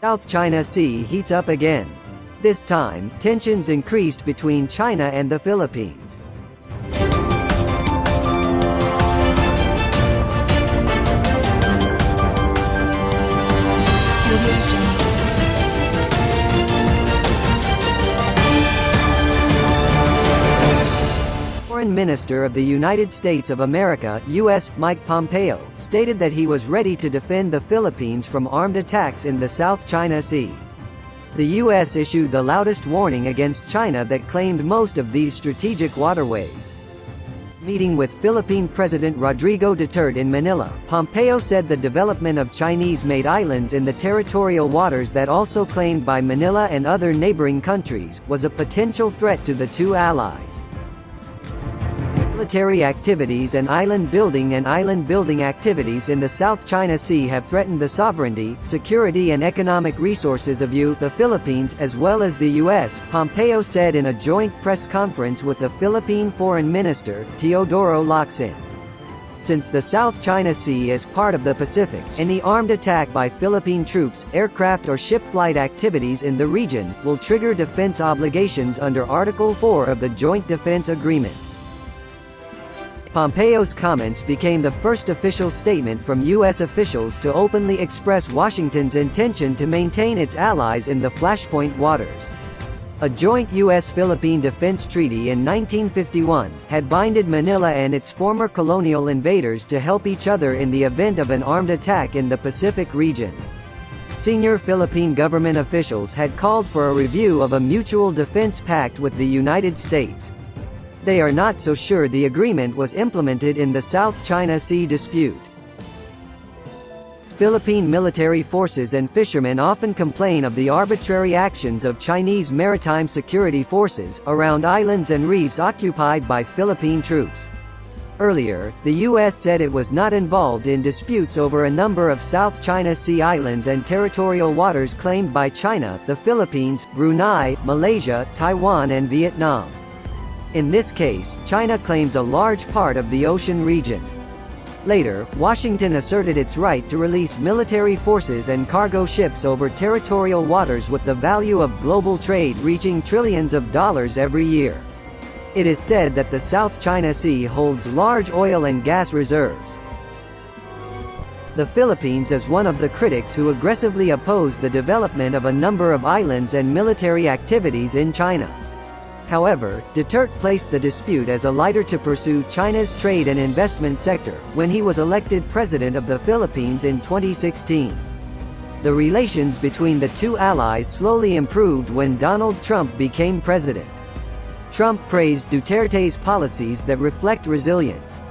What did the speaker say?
South China Sea heats up again. This time, tensions increased between China and the Philippines. Foreign Minister of the United States of America, U.S., Mike Pompeo, stated that he was ready to defend the Philippines from armed attacks in the South China Sea. The U.S. issued the loudest warning against China that claimed most of these strategic waterways. Meeting with Philippine President Rodrigo Duterte in Manila, Pompeo said the development of Chinese-made islands in the territorial waters that also claimed by Manila and other neighboring countries, was a potential threat to the two allies. Military activities and island building activities in the South China Sea have threatened the sovereignty, security and economic resources of the Philippines as well as the U.S., Pompeo said in a joint press conference with the Philippine Foreign Minister, Teodoro Locsin. Since the South China Sea is part of the Pacific, any armed attack by Philippine troops, aircraft or ship flight activities in the region, will trigger defense obligations under Article 4 of the Joint Defense Agreement. Pompeo's comments became the first official statement from U.S. officials to openly express Washington's intention to maintain its allies in the Flashpoint waters. A joint U.S.-Philippine defense treaty in 1951 had binded Manila and its former colonial invaders to help each other in the event of an armed attack in the Pacific region. Senior Philippine government officials had called for a review of a mutual defense pact with the United States. They are not so sure the agreement was implemented in the South China Sea dispute. Philippine military forces and fishermen often complain of the arbitrary actions of Chinese maritime security forces around islands and reefs occupied by Philippine troops. Earlier, the U.S. said it was not involved in disputes over a number of South China Sea islands and territorial waters claimed by China, the Philippines, Brunei, Malaysia, Taiwan and Vietnam. In this case, China claims a large part of the ocean region. Later, Washington asserted its right to release military forces and cargo ships over territorial waters with the value of global trade reaching trillions of dollars every year. It is said that the South China Sea holds large oil and gas reserves. The Philippines is one of the critics who aggressively opposed the development of a number of islands and military activities in China. However, Duterte placed the dispute as a lighter to pursue China's trade and investment sector, when he was elected president of the Philippines in 2016. The relations between the two allies slowly improved when Donald Trump became president. Trump praised Duterte's policies that reflect resilience.